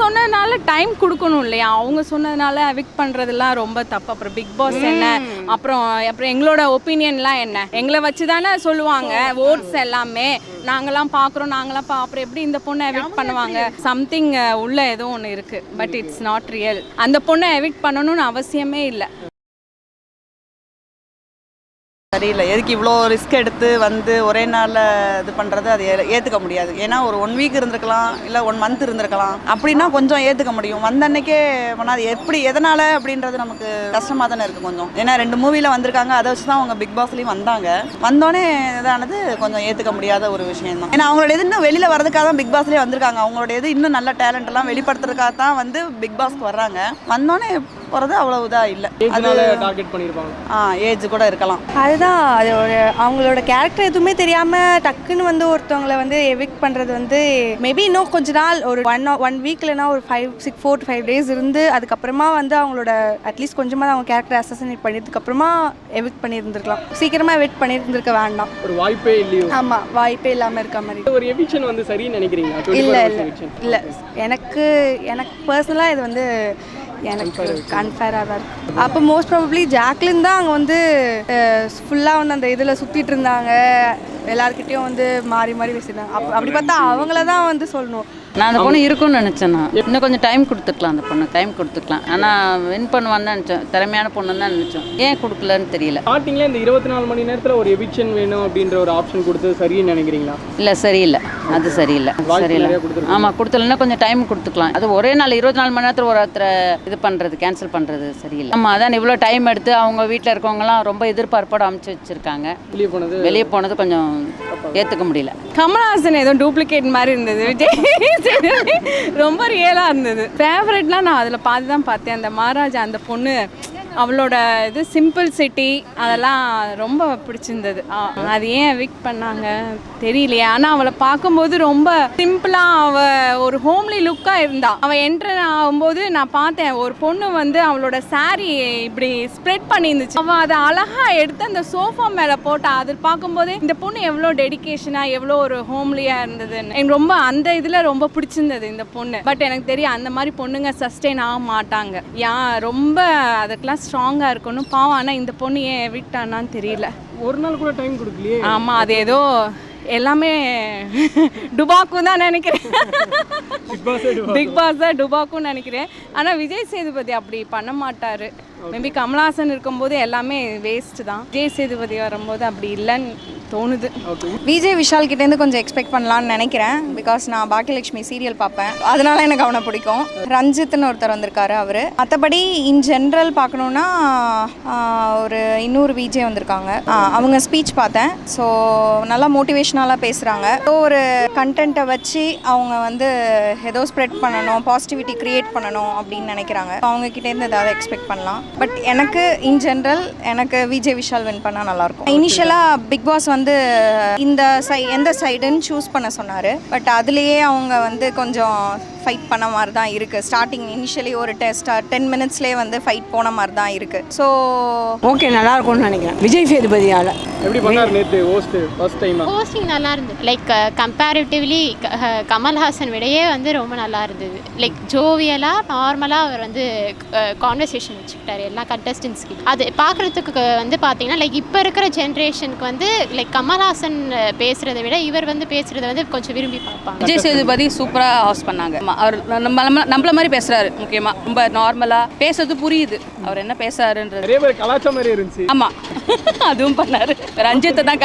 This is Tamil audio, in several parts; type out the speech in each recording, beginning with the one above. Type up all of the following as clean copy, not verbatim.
சொன்னதுனால டைம் கொடுக்கணும் இல்லையா? அவங்க சொன்னதுனால எவிக்ட் பண்ணுறதுலாம் ரொம்ப தப்பு. அப்புறம் பிக் பாஸ் என்ன, அப்புறம் எங்களோட ஒப்பீனியன்லாம் என்ன, எங்களை வச்சு தானே சொல்லுவாங்க ஓட்ஸ் எல்லாமே. நாங்களாம் பார்க்குறோம், அப்புறம் எப்படி இந்த பொண்ணை எவிக்ட் பண்ணுவாங்க? சம்திங் உள்ள ஏதோ ஒன்று இருக்குது, பட் இட்ஸ் நாட் ரியல். அந்த பொண்ணை எவிக்ட் பண்ணணும்னு அவசியமே இல்லை. சரியில்லை. எதுக்கு இவ்வளோ ரிஸ்க் எடுத்து வந்து ஒரே நாளில் இது பண்ணுறது, அது ஏற்றுக்க முடியாது. ஏன்னா ஒரு 1 வீக் இருந்திருக்கலாம், இல்லை 1 மந்த் இருந்திருக்கலாம். அப்படின்னா கொஞ்சம் ஏற்றுக்க முடியும். வந்த அன்னைக்கே பண்ணால் எப்படி எதனால் அப்படின்றது நமக்கு கஷ்டமாக தானே இருக்குது கொஞ்சம். ஏன்னா 2 மூவியில் வந்திருக்காங்க, அதை வச்சு தான் அவங்க பிக் பாஸ்லேயும் வந்தாங்க. வந்தோடனே இதானது கொஞ்சம் ஏற்றுக்க முடியாத ஒரு விஷயம் தான். ஏன்னா அவங்களோட இது இன்னும் வெளியில் வரதுக்காக தான் பிக் பாஸ்லேயே வந்திருக்காங்க. அவங்களோட இது இன்னும் நல்ல டேலண்ட் எல்லாம் வெளிப்படுத்துறதுக்காக தான் வந்து பிக் பாஸ்க்கு வர்றாங்க. வந்தோடனே போகிறது அவ்வளோ இதாக இல்லை. அது டார்கெட் பண்ணியிருப்பாங்க. ஏஜ் கூட இருக்கலாம். அதுதான் அதோட அவங்களோட கேரக்டர் எதுவுமே தெரியாமல் டக்குன்னு வந்து ஒருத்தவங்களை வந்து எவிக்ட் பண்ணுறது வந்து மேபி இன்னும் கொஞ்ச நாள் ஒரு 1 வீக் இல்லைனா ஒரு 4 to 5 days இருந்து அதுக்கப்புறமா வந்து அவங்களோட அட்லீஸ்ட் கொஞ்சமாக அவங்க கேரக்டர் அசசினேட் பண்ணதுக்கப்புறமா எவிக்ட் பண்ணியிருந்துருக்கலாம். சீக்கிரமாக எவிக்ட் பண்ணியிருந்துருக்க வேண்டாம். ஒரு வாய்ப்பே இல்லையோ? ஆமாம், வாய்ப்பே இல்லாமல் இருக்க மாதிரி. ஒரு எவிக்ஷன் வந்து சரின்னு நினைக்கிறீங்களா? இல்லை எனக்கு பர்சனலாக இது வந்து எனக்கு அன்ஃபேராக தான் இருக்குது. அப்போ மோஸ்ட் ப்ராபப்ளி ஜாக்லின் தான் அங்கே வந்து ஃபுல்லாக வந்து அந்த இதில் சுற்றிட்டு இருந்தாங்க. எல்லாருக்கிட்டையும் வந்து மாறி பேசியிருந்தாங்க. அப்படி பார்த்தா அவங்கள தான் வந்து சொல்லணும். நான் அந்த பொண்ணு இருக்குன்னு நினச்சேன். இன்னும் கொஞ்சம் டைம் கொடுத்துக்கலாம், அந்த பொண்ணு டைம் கொடுத்துக்கலாம். ஆனால் வின் பண்ணுவான்னு நினச்சோம், திறமையான பொண்ணு தான் நினச்சோம். ஏன் கொடுக்கலன்னு தெரியல. ஸ்டார்டிங்கில் இந்த 24 மணி நேரத்தில் ஒரு எவிக்ஷன் வேணும் அப்படின்ற ஒரு ஆப்ஷன் கொடுத்து சரின்னு நினைக்கிறீங்களா? இல்லை, சரியில்லை. அது சரியில்லை. ஆமாம், கொடுத்தலன்னா கொஞ்சம் டைம் கொடுத்துக்கலாம். அது ஒரே நாள் 24 மணி நேரத்தில் ஒருத்தரை இது பண்ணுறது, கேன்சல் பண்ணுறது சரியில்லை. ஆமாம், அதான் இவ்வளோ டைம் எடுத்து அவங்க வீட்டில் இருக்கவங்கலாம் ரொம்ப எதிர்பார்ப்போடு அமைச்சு வச்சுருக்காங்க. வெளியே போனது கொஞ்சம் ஏற்றுக்க முடியல. கமல்ஹாசன் ஏதோ டூப்ளிகேட் மாதிரி இருந்தது. விஜய் ரொம்ப ரியலாக இருந்தது. ஃபேவரட்லாம் நான் அதில் பார்த்து தான் பார்த்தேன். அந்த மகாராஜா, அந்த பொண்ணு, அவளோட இது சிம்பிள்சிட்டி அதெல்லாம் ரொம்ப பிடிச்சிருந்தது. அது ஏன் எவிக்ட் பண்ணாங்க தெரியலையே. ஆனால் அவளை பார்க்கும்போது ரொம்ப சிம்பிளாக அவள் ஒரு ஹோம்லி லுக்காக இருந்தா. அவள் என்ட்ரு ஆகும்போது நான் பார்த்தேன், ஒரு பொண்ணு வந்து அவளோட சாரீ இப்படி ஸ்ப்ரெட் பண்ணியிருந்துச்சு. அவள் அதை அழகாக எடுத்து அந்த சோஃபா மேலே போட்டா. அது பார்க்கும்போது இந்த பொண்ணு எவ்வளோ டெடிக்கேஷனாக, எவ்வளோ ஒரு ஹோம்லியாக இருந்ததுன்னு எனக்கு ரொம்ப அந்த இதில் ரொம்ப பிடிச்சிருந்தது இந்த பொண்ணு. பட் எனக்கு தெரியும் அந்த மாதிரி பொண்ணுங்க சஸ்டெயின் ஆக மாட்டாங்க. ரொம்ப அதுக்கெல்லாம் ஸ்ட்ராங்காக இருக்கணும் பாவம். ஆனால் இந்த பொண்ணு ஏன் எவிக்ட் ஆனான்னு தெரியல. ஒரு நாள் கூட டைம் கொடுக்கலையே. ஆமாம், அது ஏதோ எல்லாமே டுபாக்கும் தான் நினைக்கிறேன். பிக் பாஸ் தான் டுபாக்குன்னு நினைக்கிறேன். ஆனால் விஜய் சேதுபதி அப்படி பண்ண மாட்டார். மேபி கமல்ஹாசன் இருக்கும்போது எல்லாமே வேஸ்ட் தான். விஜய் சேதுபதி வரும்போது அப்படி இல்லைன்னு தோணுது. விஜய் விஷால் கிட்டேருந்து கொஞ்சம் எக்ஸ்பெக்ட் பண்ணலான்னு நினைக்கிறேன். பிகாஸ் நான் பாக்கியலட்சுமி சீரியல் பார்ப்பேன், அதனால எனக்கு அவனை பிடிக்கும். ரஞ்சித்னு ஒருத்தர் வந்திருக்காரு அவர். மற்றபடி இன் ஜென்ரல் பார்க்கணுன்னா ஒரு இன்னொரு விஜய் வந்திருக்காங்க. அவங்க ஸ்பீச் பார்த்தேன். ஸோ நல்லா மோட்டிவேஷ்னலாக பேசுகிறாங்க. ஸோ ஒரு கண்டென்ட்டை வச்சு அவங்க வந்து ஏதோ ஸ்ப்ரெட் பண்ணணும், பாசிட்டிவிட்டி க்ரியேட் பண்ணணும் அப்படின்னு நினைக்கிறாங்க. அவங்க கிட்டேருந்து ஏதாவது எக்ஸ்பெக்ட் பண்ணலாம். பட் எனக்கு இன் ஜென்ரல் எனக்கு விஜய் விஷால் வின் பண்ணால் நல்லாயிருக்கும். இனிஷியலாக பிக் பாஸ் வந்து இந்த எந்த சைடுன்னு சூஸ் பண்ண சொன்னார். பட் அதுலேயே அவங்க வந்து கொஞ்சம் ஃபைட் பண்ண மாதிரி தான் இருக்குது. ஸ்டார்டிங் இனிஷியலி ஒரு 10 மினிட்ஸ்லேயே வந்து ஃபைட் போன மாதிரி தான் இருக்குது. ஸோ ஓகே, நல்லா இருக்கும்னு நினைக்கிறேன் விஜய் சேதுபதியால். எப்படி பண்ணார் நேற்று ஃபர்ஸ்ட் டைம்? ஹோஸ்டிங் நல்லா இருந்தது. லைக் கம்பேரிட்டிவ்லி கமல்ஹாசன் விடையே வந்து ரொம்ப நல்லா இருந்தது. லைக் ஜோவியலாக நார்மலாக அவர் வந்து கான்வர்சேஷன் வச்சுக்கிட்டார் எல்லா கண்டஸ்டன்ஸ்க்கு. அது பார்க்குறதுக்கு வந்து பார்த்தீங்கன்னா லைக் இப்போ இருக்கிற ஜென்ரேஷனுக்கு வந்து லைக் கமல்ஹாசன் பேசுகிறத விட இவர் வந்து பேசுகிறத வந்து கொஞ்சம் விரும்பி பார்ப்பாங்க. விஜய் சேதுபதி சூப்பராக ஹவுஸ் பண்ணாங்க. அவர் நம்மள மாதிரி பேசுறாரு. முக்கியமா ரொம்ப நார்மலா பேசுறது புரியுது அவர் என்ன பேசுறாருன்றது. நிறைய பேர் கலாச்சாரம் மாதிரி இருந்துச்சு. ஆமா, அதுவும் பண்ணாரு. ரஞ்சித்தை தான்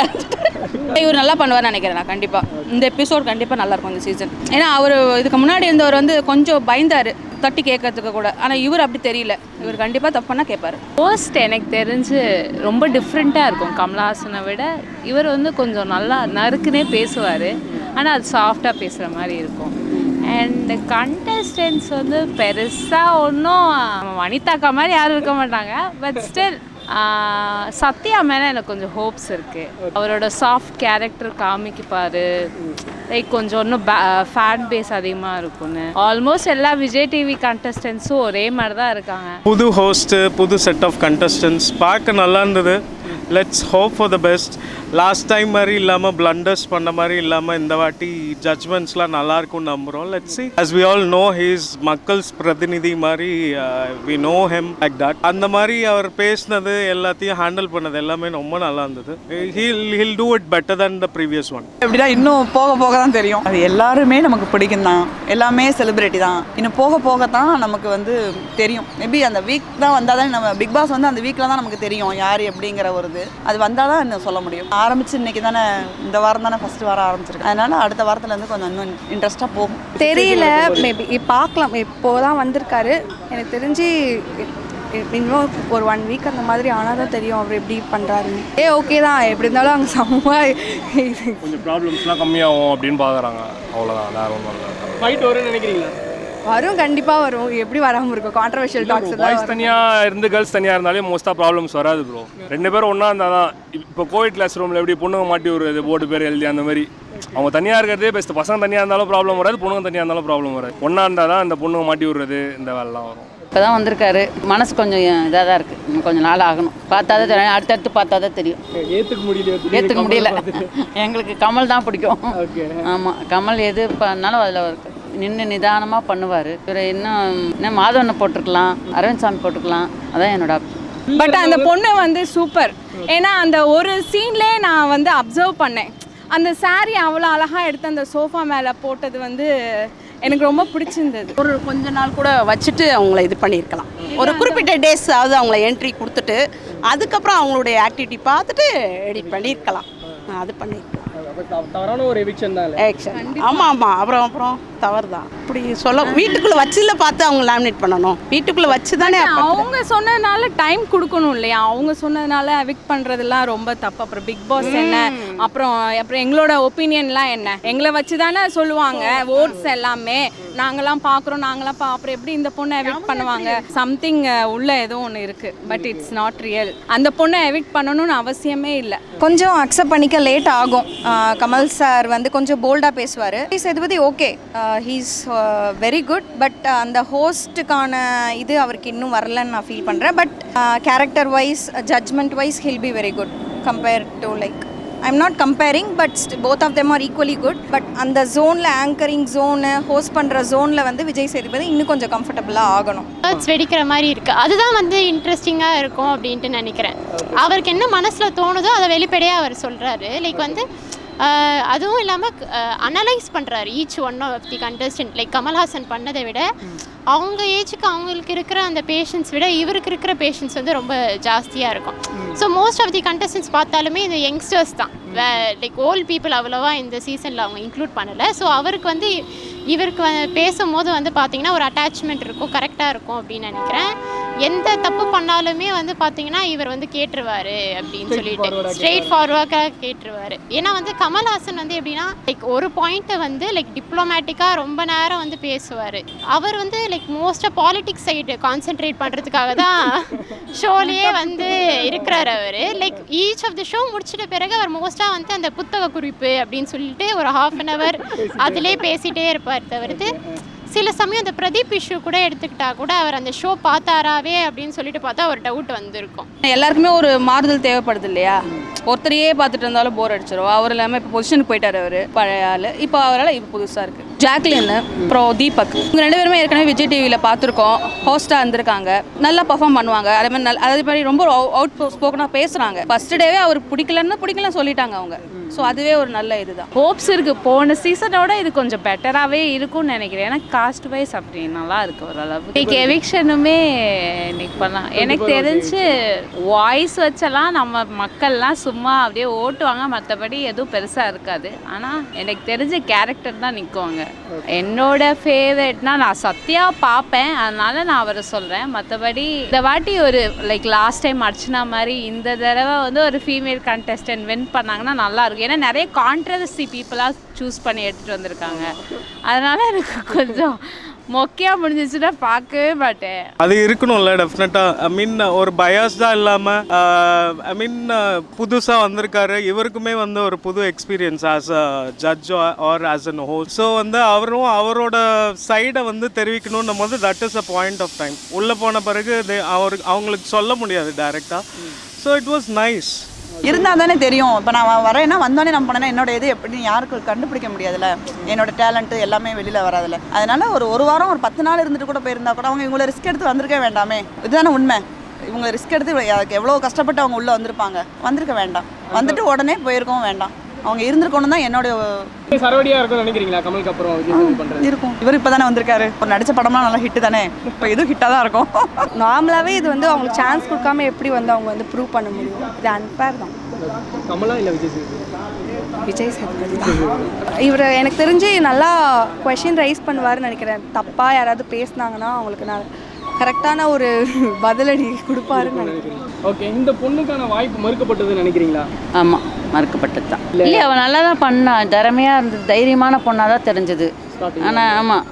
இவர் நல்லா பண்ணுவார் நினைக்கிறேன் நான். கண்டிப்பா இந்த எபிசோட் கண்டிப்பா நல்லா இருக்கும் இந்த சீசன். ஏன்னா அவர் இதுக்கு முன்னாடி இருந்தவர் வந்து கொஞ்சம் பயந்தாரு தட்டி கேட்கறதுக்கு கூட. ஆனால் இவர் அப்படி தெரியல. இவர் கண்டிப்பாக தப்புன்னா கேட்பாரு. போஸ்ட் எனக்கு தெரிஞ்சு ரொம்ப டிஃப்ரெண்ட்டாக இருக்கும். கமல்ஹாசனை விட இவர் வந்து கொஞ்சம் நல்லா நறுக்குனே பேசுவார். ஆனால் அது சாஃப்டாக பேசுகிற மாதிரி இருக்கும். அண்ட் கண்டஸ்டன்ஸ் வந்து பெருசாக ஒன்றும் வனிதாக்கா மாதிரி யாரும் இருக்க மாட்டாங்க. பட் ஸ்டில் சத்யா மேலே எனக்கு கொஞ்சம் ஹோப்ஸ் இருக்குது. அவரோட சாஃப்ட் கேரக்டர் காமிக்குப்பார். லைக் கொஞ்சம் இன்னும் ஃபேன் பேஸ் அதிகமாக இருக்கும்னு. ஆல்மோஸ்ட் எல்லா விஜய் டிவி கண்டஸ்டன்ஸும் ஒரே மாதிரி தான் இருக்காங்க. புது ஹோஸ்ட்டு, புது செட் ஆஃப் கண்டஸ்டன்ஸ் பார்க்க நல்லா இருந்தது. Let's hope for the best. Last time மாதிரி இல்லாமல் பிளண்டர்ஸ் பண்ண மாதிரி இல்லாமல் இந்த வாட்டி ஜட்ஜ்மெண்ட்ஸ்லாம் நல்லா இருக்கும்னு நம்புகிறோம். Let's see. As we all know, he is மக்கள்ஸ் பிரதிநிதி மாதிரி. we know him like that. அந்த மாதிரி அவர் பேசினது எல்லாத்தையும் ஹேண்டில் பண்ணது எல்லாமே ரொம்ப நல்லா இருந்தது. he'll do it better than the previous one. எப்படின்னா இன்னும் போக போக தான் தெரியும். அது எல்லாருமே நமக்கு பிடிக்கும் தான், எல்லாமே செலிபிரிட்டி தான். இன்னும் போக போக தான் நமக்கு வந்து தெரியும். மேபி அந்த வீக் தான் வந்தால் தான் நம்ம பிக் பாஸ் வந்து அந்த வீக்கில் தான் நமக்கு தெரியும் யார் எப்படிங்கிற ஒரு இது. அது வந்தால் தான் இன்னும் சொல்ல முடியும். ஆரம்பிச்சு இன்னைக்கு தானே, இந்த வாரம் தானே ஃபர்ஸ்ட் வாரம் ஆரம்பிச்சிருக்கு. அதனால அடுத்த வாரத்துலேருந்து கொஞ்சம் இன்னும் இன்ட்ரெஸ்ட்டாக போகும். தெரியல, மேபி பார்க்கலாம். இப்போ தான் வந்திருக்காரு. எனக்கு தெரிஞ்சு இன்னும் ஒரு 1 வீக் அந்த மாதிரி ஆனால் தான் தெரியும் அவர் எப்படி பண்ணுறாருன்னு. ஓகே தான், எப்படி இருந்தாலும் அங்கே செம்ம கொஞ்சம் ப்ராப்ளம்ஸ்லாம் கம்மியாகும் அப்படின்னு பார்க்குறாங்க. அவ்வளோதான், வேறு ஒன்றும் இல்லை. ஃபைட் வரும்னு நினைக்கிறீங்களா? வரும், கண்டிப்பாக வரும். எப்படி வராமல் இருக்கும்? கான்ட்ரவர்ஷியல் டாக்ஸ் பாய்ஸ் தனியாக இருந்து கேர்ள்ஸ் தனியாக இருந்தாலே மோஸ்ட்டாக ப்ராப்ளம்ஸ் வராது ப்ரோ. 2 பேரும் ஒன்றா இருந்தால் தான். இப்போ கோவிட் கிளாஸ் ரூமில் எப்படி பொண்ணுங்க மாட்டி விடுறது, போர்டு பேர் எழுதி அந்த மாதிரி அவங்க தனியாக இருக்கிறதே பெஸ்ட். பசங்க தனியாக இருந்தாலும் ப்ராப்ளம் வராது, பொண்ணுங்க தனியாக இருந்தாலும் ப்ராப்ளம் வராது. ஒன்றா இருந்தால் தான் இந்த பொண்ணுங்க மாட்டி விடுறது இந்த வேலைலாம் வரும். இப்போ தான் வந்திருக்காரு, மனசு கொஞ்சம் இதாக தான் இருக்குது. இன்னும் கொஞ்சம் நாள் ஆகணும். பார்த்தா தான் தெரியும், அடுத்தடுத்து பார்த்தா தான் தெரியும். ஏற்றுக்க முடியல. எங்களுக்கு கமல் தான் பிடிக்கும். ஆமாம், கமல் எது பண்ணாலும் அதில் நின்று நிதானமாக பண்ணுவார். இவர் இன்னும் மாதவனை போட்டிருக்கலாம், அரவிந்த் சாமி போட்டுக்கலாம். அதான் என்னோட ஆப்ஷன். பட் அந்த பொண்ணு வந்து சூப்பர். ஏன்னா அந்த ஒரு சீன்லேயே நான் வந்து அப்சர்வ் பண்ணேன். அந்த saree அவ்வளோ அழகாக எடுத்து அந்த சோஃபா மேலே போட்டது வந்து எனக்கு ரொம்ப பிடிச்சிருந்தது. ஒரு கொஞ்ச நாள் கூட வச்சுட்டு அவங்கள இது பண்ணியிருக்கலாம். ஒரு குறிப்பிட்ட டேஸ் ஆகுது அவங்கள என்ட்ரி கொடுத்துட்டு அதுக்கப்புறம் அவங்களுடைய ஆக்டிவிட்டி பார்த்துட்டு எடிட் பண்ணியிருக்கலாம். அது பண்ணியிருக்கலாம். தவறான ஒரு எவிக்ஷன் தான். ஆமாம், அப்புறம் தவறு தான். இப்படி சொல்ல வீட்டுக்குள்ளே வச்சுல பார்த்து அவங்க லேமினேட் பண்ணணும். வீட்டுக்குள்ளே வச்சு தானே அவங்க சொன்னதுனால டைம் கொடுக்கணும் இல்லையா? அவங்க சொன்னதுனால எவிக்ட் பண்ணுறதுலாம் ரொம்ப தப்பு. அப்புறம் பிக் பாஸ் என்ன, அப்புறம் எங்களோட ஒப்பீனியன்லாம் என்ன, எங்களை வச்சு தானே சொல்லுவாங்க ஓட்ஸ் எல்லாமே. நாங்களாம் பார்க்குறோம், அப்புறம் எப்படி இந்த பொண்ணை எவிக்ட் பண்ணுவாங்க? சம்திங் உள்ள ஏதோ ஒன்று இருக்குது. But it's not real. அந்த பொண்ணை எவிக்ட் பண்ணணும்னு அவசியமே இல்லை. கொஞ்சம் அக்செப்ட் பண்ணிக்க லேட் ஆகும். கமல் சார் வந்து கொஞ்சம் போல்டாக பேசுவார். Sethupathi okay, he's very good. But அந்த ஹோஸ்ட்டுக்கான இது அவருக்கு இன்னும் வரலன்னு நான் ஃபீல் பண்ணுறேன். But character wise, judgement wise he'll be very good compared to like I'm not comparing, but both of them are equally good. But அந்த ஜோனில், ஆங்கரிங் ஜோனு, ஹோஸ்ட் பண்ணுற ஜோனில் வந்து விஜய் சேதுபதி இன்னும் கொஞ்சம் கம்ஃபர்டபுளாக ஆகணும். வேர்ட்ஸ் வெடிக்கிற மாதிரி இருக்குது. அதுதான் வந்து இன்ட்ரெஸ்டிங்காக இருக்கும் அப்படின்ட்டு நினைக்கிறேன். அவருக்கு என்ன மனசில் தோணுதோ அதை வெளிப்படையாக அவர் சொல்கிறாரு. லைக் வந்து அதுவும் இல்லாமல் அனலைஸ் பண்ணுறாரு each one of the contestant. Like Kamal Haasan பண்ணதை விட அவங்க ஏஜுக்கு அவங்களுக்கு இருக்கிற அந்த பேஷன்ஸ் விட இவருக்கு இருக்கிற பேஷன்ஸ் வந்து ரொம்ப ஜாஸ்தியாக இருக்கும். So most of the contestants பார்த்தாலுமே இந்த யங்ஸ்டர்ஸ் தான். லைக் ஓல்ட் பீப்புள் அவ்வளோவா இந்த சீசனில் அவங்க இன்க்ளூட் பண்ணலை. ஸோ அவருக்கு வந்து இவருக்கு பேசும்போது வந்து பார்த்திங்கன்னா ஒரு அட்டாச்மெண்ட் இருக்கும், கரெக்டாக இருக்கும் அப்படின்னு நினைக்கிறேன். எந்த தப்பு பண்ணாலுமே வந்து பார்த்திங்கன்னா இவர் வந்து கேட்டுருவார் அப்படின்னு சொல்லிட்டு ஸ்ட்ரெயிட் ஃபார்வர்டாக கேட்டுருவார். ஏன்னா வந்து கமல்ஹாசன் வந்து எப்படின்னா லைக் ஒரு பாயிண்ட்டை வந்து லைக் டிப்ளமேட்டிக்காக ரொம்ப நேரம் வந்து பேசுவார். அவர் வந்து லைக் மோஸ்ட்டாக பாலிட்டிக்ஸ் சைடு கான்சென்ட்ரேட் பண்ணுறதுக்காக தான் ஷோலேயே வந்து இருக்கிறார் அவர். Like each of the show முடிச்சிட்ட பிறகு அவர் மோஸ்ட்டாக வந்து அந்த புத்தக குறிப்பு அப்படின்னு சொல்லிட்டு ஒரு 1/2 an hour அதிலே பேசிகிட்டே இருப்பார். தவிர்த்து சில சமயம் அந்த பிரதீப் இஷ்யூ கூட எடுத்துக்கிட்டா கூட அவர் அந்த ஷோ பார்த்தாராவே அப்படின்னு சொல்லிட்டு பார்த்தா ஒரு டவுட் வந்திருக்கும். எல்லாருக்குமே ஒரு மாறுதல் தேவைப்படுது இல்லையா? ஒருத்தரையே பார்த்துட்டு இருந்தாலும் போர் அடிச்சிடும். அவர் இல்லாமல் இப்போ பொசிஷனுக்கு போயிட்டார் அவர், பழைய ஆள். இப்போ அவரால் இப்போ புதுசாக இருக்குது. ஜாக்லின், அப்புறம் தீபக், இவங்க 2 பேருமே ஏற்கனவே விஜய் டிவியில் பார்த்துருக்கோம். ஹோஸ்ட்டாக இருந்திருக்காங்க, நல்லா பர்ஃபார்ம் பண்ணுவாங்க. அதே மாதிரி ரொம்ப அவுட் ஸ்போக்கனாக பேசுகிறாங்க. ஃபர்ஸ்ட் டேவே அவருக்கு பிடிக்கலன்னு சொல்லிட்டாங்க அவங்க. ஸோ அதுவே ஒரு நல்ல இதுதான். ஹோப்ஸ் இருக்குது. போன சீசனோட இது கொஞ்சம் பெட்டராகவே இருக்கும்னு நினைக்கிறேன். ஏன்னா காஸ்ட் வைஸ் அப்படி நல்லா இருக்குது ஓரளவு. இன்னைக்கு எவிக்ஷனுமே இன்னைக்கு பண்ணலாம். எனக்கு தெரிஞ்சு வாய்ஸ் வச்செல்லாம் நம்ம மக்கள்லாம் சும்மா அப்படியே ஓட்டுவாங்க, மற்றபடி எதுவும் பெருசாக இருக்காது. ஆனால் எனக்கு தெரிஞ்ச கேரக்டர் தான் நிற்குவாங்க. என்னோட ஃபேவரட்னா நான் சத்யா பார்ப்பேன், அதனால நான் அவரை சொல்கிறேன். மற்றபடி இந்த வாட்டி ஒரு லைக் லாஸ்ட் டைம் அர்ச்சனா மாதிரி இந்த தடவை வந்து ஒரு ஃபீமேல் கண்டெஸ்டன்ட் வின் பண்ணாங்கன்னா நல்லாயிருக்கும். ஏன்னா நிறைய கான்ட்ரவர்சி பீப்புளாக சூஸ் பண்ணி எடுத்துகிட்டு வந்திருக்காங்க. அதனால் எனக்கு கொஞ்சம் மொக்கையாக முடிஞ்சிச்சுன்னா பார்க்கவே மாட்டேன். அது இருக்கணும்ல டெஃபினட்டாக. ஐ மீன் ஒரு பயாஸ்டாக இல்லாமல், ஐ மீன் புதுசாக வந்திருக்காரு, இவருக்குமே வந்து ஒரு புது experience as a judge or as an host. So வந்து அவரும் அவரோட சைடை வந்து தெரிவிக்கணுன்னும் போது that is a point of time. உள்ளே போன பிறகு அவங்களுக்கு சொல்ல முடியாது டைரெக்டாக. So it was nice. இருந்தால் தானே தெரியும். இப்போ நான் வரேன்னா வந்தோடனே நம்ம பண்ணேன்னா என்னோட இது எப்படின்னு யாருக்கு கண்டுபிடிக்க முடியாதுல்ல, என்னோட டேலண்ட்டு எல்லாமே வெளியில் வராதுல்ல. அதனால ஒரு வாரம் ஒரு 10 நாள் இருந்துட்டு கூட போயிருந்தா கூட அவங்க இவங்களை ரிஸ்க் எடுத்து வந்திருக்க வேண்டாமே. இதுதானே உண்மை. இவங்க ரிஸ்க் எடுத்து அதுக்கு எவ்வளோ கஷ்டப்பட்டு அவங்க உள்ளே வந்திருப்பாங்க, வந்திருக்க வேண்டாம். வந்துட்டு உடனே போயிருக்கவும் வேண்டாம். அவங்க இருந்திருக்கணும் தான் என்னோட சரவடியா இருக்கும்னு நினைக்கிறீங்களா கமலுக்கு அப்புறம் விஜய் சேதுபதி பண்றது? இருக்கும். இவர் இப்போ தானே வந்திருக்காரு, ஒரு நடித்த படம்லாம் நல்லா ஹிட்டு தானே, இப்போ இதுவும் ஹிட்டாக தான் இருக்கும். நார்மலாகவே இது வந்து அவங்களுக்கு சான்ஸ் கொடுக்காம எப்படி வந்து அவங்க வந்து ப்ரூவ் பண்ண முடியும்? இது அன்பேர் தான். கமலா இல்லை விஜய் சேதுபதி? விஜய் சேதுபதி தான். இவர் எனக்கு தெரிஞ்சு நல்லா கொஷின் ரைஸ் பண்ணுவார்னு நினைக்கிறேன். தப்பாக யாராவது பேசுனாங்கன்னா அவங்களுக்கு நான் கரெக்டான ஒரு பதிலடி கொடுப்பாருன்னு நினைக்கிறேன். ஓகே, இந்த பொண்ணுக்கான வாய்ப்பு மறுக்கப்பட்டதுன்னு நினைக்கிறீங்களா? ஆமாம், மறுக்கப்பட்டது தான். இல்லை, அவள் நல்லா தான் பண்ணா, திறமையாக இருந்தது, தைரியமான பொண்ணாக தான் தெரிஞ்சது. ஆனால் ஆமாம்,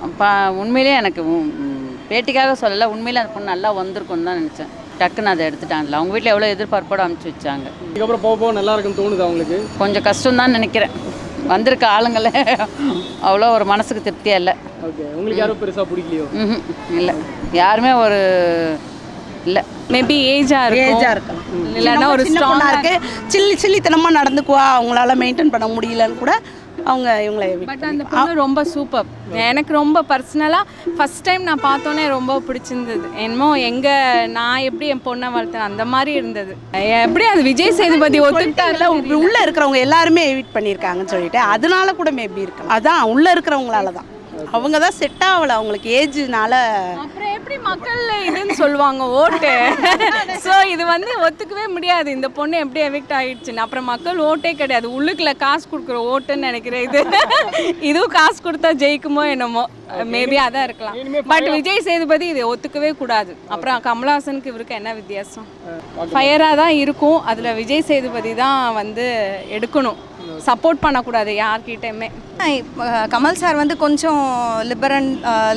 உண்மையிலே எனக்கு பேட்டிக்காக சொல்லலை, உண்மையிலே அந்த பொண்ணு நல்லா வந்திருக்குன்னு தான் நினச்சேன். டக்குன்னு அதை எடுத்துட்டாங்கல்ல, அவங்க வீட்டில் எவ்வளோ எதிர்பார்ப்போடு அனுப்பிச்சி வச்சாங்க. இதுக்கப்புறம் போக நல்லா இருக்குன்னு தோணுது அவங்களுக்கு? கொஞ்சம் கஷ்டம் தான் நினைக்கிறேன். வந்திருக்க ஆளுங்களே அவ்வளோ ஒரு மனசுக்கு திருப்தியாக இல்லை. ஓகே, உங்களுக்கு யாரும் பெருசாக பிடிக்கலையோ? இல்லை, யாருமே ஒரு இல்லை. மேபி ஏஜாக இருக்கலாம், இல்லைன்னா ஒரு ஸ்ட்ராங்காக இருக்குது, சில்லித்தனமாக நடந்துக்குவா, அவங்களால மெயின்டைன் பண்ண முடியலன்னு கூட அவங்க இவங்களை. பட் அந்த பொண்ணு ரொம்ப சூப்பர். எனக்கு ரொம்ப பர்சனலாக ஃபஸ்ட் டைம் நான் பார்த்தோன்னே ரொம்ப பிடிச்சிருந்தது. என்னமோ நான் எப்படி என் பொண்ணை வளர்த்தேன் அந்த மாதிரி இருந்தது. எப்படி அது விஜய் சேதுபதி ஒத்துக்கிட்டாருல, உள்ளே இருக்கிறவங்க எல்லாருமே எவிட் பண்ணியிருக்காங்கன்னு சொல்லிட்டு அதனால கூட மேபி இருக்கலாம். அதான் உள்ளே இருக்கிறவங்களால தான், அவங்க தான் செட் ஆகலை அவங்களுக்கு ஏஜ்னால. அப்புறம் எப்படி மக்கள் இதுன்னு சொல்லுவாங்க ஓட்டு. ஸோ இது வந்து ஒத்துக்கவே முடியாது, இந்த பொண்ணு எப்படி எவிக்ட் ஆகிடுச்சுன்னு. அப்புறம் மக்கள் ஓட்டே கிடையாது, உள்ளுக்குள்ள காசு கொடுக்குற ஓட்டுன்னு நினைக்கிறேன். இதுவும் காசு கொடுத்தா ஜெயிக்குமோ என்னமோ, மேபி அதான் இருக்கலாம். பட் விஜய் சேதுபதி இதை ஒத்துக்கவே கூடாது. அப்புறம் கமல்ஹாசனுக்கு இவருக்கு என்ன வித்தியாசம்? ஃபயராக தான் இருக்கும், அதில் விஜய் சேதுபதி தான் வந்து எடுக்கணும், சப்போர்ட் பண்ணக்கூடாது யார்கிட்டையுமே. கமல் சார் வந்து கொஞ்சம்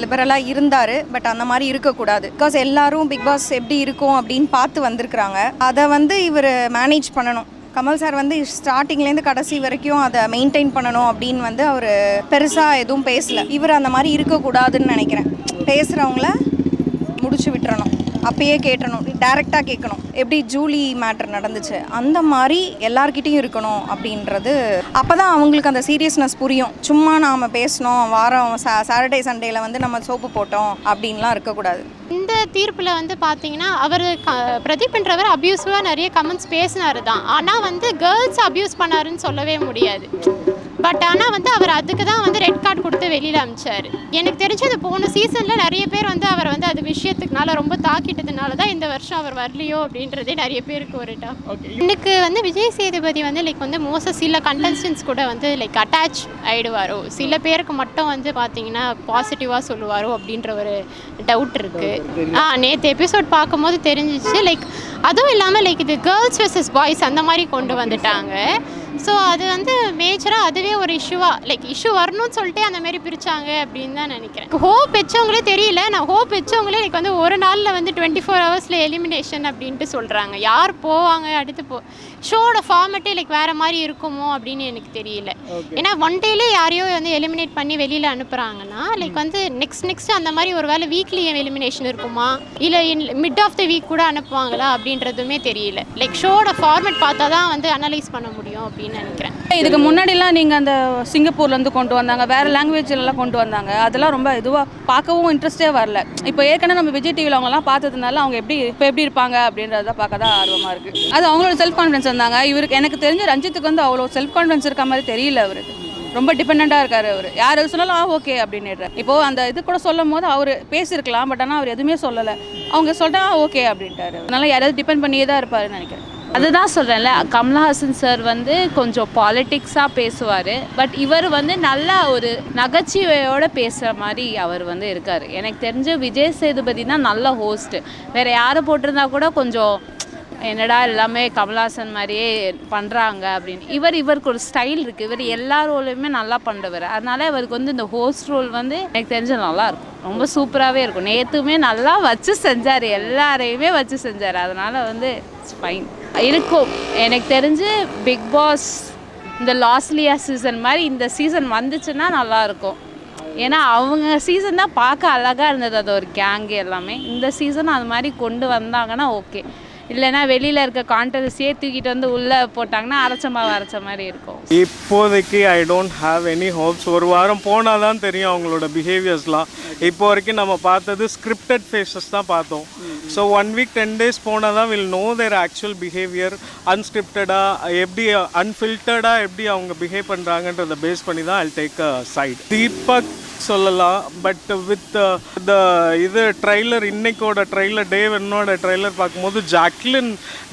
லிபரலாக இருந்தார், பட் அந்த மாதிரி இருக்கக்கூடாது. பிகாஸ் எல்லாரும் பிக் பாஸ் எப்படி இருக்கும் அப்படின்னு பார்த்து வந்திருக்கிறாங்க. அதை வந்து இவர் மேனேஜ் பண்ணணும். கமல் சார் வந்து ஸ்டார்டிங்லேருந்து கடைசி வரைக்கும் அதை மெயின்டைன் பண்ணணும் அப்படின்னு வந்து அவர் பெருசாக எதுவும் பேசலை. இவர் அந்த மாதிரி இருக்கக்கூடாதுன்னு நினைக்கிறேன். பேசுகிறவங்கள முடிச்சு விட்டுறணும், அப்பயே கேட்டணும், டைரெக்டாக கேட்கணும். எப்படி ஜூலி மேட்டர் நடந்துச்சு அந்த மாதிரி எல்லார்கிட்டையும் இருக்கணும் அப்படின்றது. அப்போ தான் அவங்களுக்கு அந்த சீரியஸ்னஸ் புரியும். சும்மா நாம் பேசணும், வாரம் சாட்டர்டே சண்டேல வந்து நம்ம சோப்பு போட்டோம் அப்படின்லாம் இருக்கக்கூடாது. இந்த தீர்ப்பில் வந்து பார்த்தீங்கன்னா அவர் பிரதீப்ன்றவர் அப்யூசிவாக நிறைய கமெண்ட்ஸ் பேசினார் தான். ஆனால் வந்து கேர்ள்ஸ் அப்யூஸ் பண்ணாருன்னு சொல்லவே முடியாது. பட் ஆனால் வந்து அவர் அதுக்கு தான் வந்து ரெட் கார்டு கொடுத்து வெளியில் அமிச்சார். எனக்கு தெரிஞ்சது போன சீசனில் நிறைய பேர் வந்து அவர் வந்து அது விஷயத்துக்குனால ரொம்ப தாக்கிட்டதுனால தான் இந்த வருஷம் அவர் வரலையோ அப்படின்றதே நிறைய பேருக்கு ஒரு எனக்கு வந்து விஜய் சேதுபதி வந்து லைக் வந்து சில கண்டஸ்டன்ஸ் கூட வந்து லைக் அட்டாச் ஆகிடுவாரோ, சில பேருக்கு மட்டும் வந்து பார்த்தீங்கன்னா பாசிட்டிவாக சொல்லுவாரோ அப்படின்ற ஒரு டவுட் இருக்குது. நேற்று எபிசோட் பார்க்கும்போது தெரிஞ்சிச்சு. லைக் அதுவும் இல்லாமல் லைக் இது கேர்ள்ஸ் வெர்சஸ் பாய்ஸ் அந்த மாதிரி கொண்டு வந்துட்டாங்க. ஸோ அது வந்து மேஜராக அதுவே ஒரு லைக் இஷ்யூ வரணும்னு சொல்லிட்டு அந்த மாதிரி பிரித்தாங்க அப்படின்னு தான் நினைக்கிறேன். ஹோப் வச்சவங்களே தெரியல, நான் ஹோப் வச்சவங்களே லைக் வந்து ஒரு நாளில் வந்து 24 ஹவர்ஸில் எலிமினேஷன் அப்படின்ட்டு சொல்கிறாங்க. யார் போவாங்க அடுத்து ஷோட ஃபார்மேட்டே லைக் வேறு மாதிரி இருக்குமோ அப்படின்னு எனக்கு தெரியல. ஏன்னா ஒன் டேலே யாரையோ வந்து எலிமினேட் பண்ணி வெளியில் அனுப்புகிறாங்கன்னா லைக் வந்து நெக்ஸ்ட் அந்த மாதிரி ஒரு வேளை வீக்லி எலிமினேஷன் இருக்குமா, இல்லை மிட் ஆஃப் த வீக் கூட அனுப்புவாங்களா அப்படின்றதுமே தெரியல. லைக் ஷோட ஃபார்மேட் பார்த்தா தான் வந்து அனலைஸ் பண்ண முடியும் அப்படின்னு நினைக்கிறேன். இதுக்கு முன்னாடிலாம் நீங்கள் அந்த சிங்கப்பூர்லேருந்து கொண்டு வந்தாங்க, வேறு லாங்குவேஜ்லாம் கொண்டு வந்தாங்க, அதெல்லாம் ரொம்ப இதுவாக பார்க்கவும் இன்ட்ரெஸ்டே வரல. இப்போ ஏற்கனவே நம்ம விஜய் டிவியில் அவங்கலாம் பார்த்ததுனால அவங்க எப்படி இருப்பாங்க அப்படின்றத பார்க்க தான் ஆர்வமாக இருக்குது. அது அவங்களோட செல்ஃப் கான்ஃபிடன்ஸ் இருந்தாங்க. இவருக்கு எனக்கு தெரிஞ்ச ரஞ்சித்துக்கு வந்து அவ்வளோ செல்ஃப் கான்ஃபிடன்ஸ் இருக்க மாதிரி தெரியல. அவருக்கு ரொம்ப டிபெண்ட்டாக இருக்கார். அவர் யார் எது சொன்னாலும் ஓகே அப்படின்னுறாரு. இப்போது அந்த இது கூட சொல்லும் போது அவர் பேசியிருக்கலாம், பட் ஆனால் அவர் எதுவுமே சொல்லலை. அவங்க சொல்லிட்டா ஓகே அப்படின்ட்டாரு. அதனால் யாராவது டிபெண்ட் பண்ணியே தான் இருப்பாருன்னு நினைக்கிறேன். அதுதான் சொல்கிறேன்ல, கமல்ஹாசன் சார் வந்து கொஞ்சம் பாலிட்டிக்ஸாக பேசுவார். பட் இவர் வந்து நல்லா ஒரு நகைச்சுவையோடு பேசுகிற மாதிரி அவர் வந்து இருக்கார். எனக்கு தெரிஞ்ச விஜய் சேதுபதி தான் நல்ல ஹோஸ்ட்டு. வேறு யாரை போட்டிருந்தா கூட கொஞ்சம் என்னடா எல்லாமே கமல்ஹாசன் மாதிரியே பண்ணுறாங்க அப்படின்னு. இவருக்கு ஒரு ஸ்டைல் இருக்குது. இவர் எல்லா ரோலையுமே நல்லா பண்ணுறவர். அதனால இவருக்கு வந்து இந்த ஹோஸ்ட் ரோல் வந்து எனக்கு தெரிஞ்ச நல்லாயிருக்கும், ரொம்ப சூப்பராகவே இருக்கும். நேற்றுமே நல்லா வச்சு செஞ்சார், எல்லாரையுமே வச்சு செஞ்சார். அதனால் வந்து இட்ஸ் ஃபைன் இருக்கும். எனக்கு தெரிஞ்சு பிக் பாஸ் இந்த லாஸ்ட்லியா சீசன் மாதிரி இந்த சீசன் வந்துச்சுன்னா நல்லாயிருக்கும். ஏன்னா அவங்க சீசன் தான் பார்க்க அழகாக இருந்தது, அது ஒரு கேங்கு எல்லாமே. இந்த சீசன் அது மாதிரி கொண்டு வந்தாங்கன்னா ஓகே. இல்லைன்னா வெளியில் இருக்க கான்ட்ரவர்சியே தூக்கிட்டு வந்து உள்ளே போட்டாங்கன்னா அரைச்ச மாதிரி இருக்கும். இப்போதைக்கு I don't have any hopes. ஒரு வாரம் போனால் தான் தெரியும் அவங்களோட பிஹேவியர்ஸ்லாம். இப்போ வரைக்கும் நம்ம பார்த்தது ஸ்கிரிப்டட் ஃபேஸஸ் தான் பார்த்தோம். ஸோ 1 week 10 days போனால் தான் will know their actual behaviour. அன்ஸ்கிரிப்டடாக எப்படி அன்ஃபில்டர்டாக எப்படி அவங்க பிஹேவ் பண்ணுறாங்கன்றதை பேஸ் பண்ணி தான் I take a side. Deepak சொல்லலாம், பட் வித் த இது ட்ரைலர், இன்னைக்கோட ட்ரைலர், டே ஒன்னோட ட்ரைலர் பார்க்கும்போது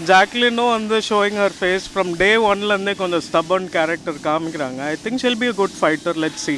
ஜாக்லினும் வந்து showing her face from day ஒன்லேருந்தே கொஞ்சம் ஸ்டபர்ன் கேரக்டர் காமிக்கிறாங்க. I think she'll be a good fighter. Let's see.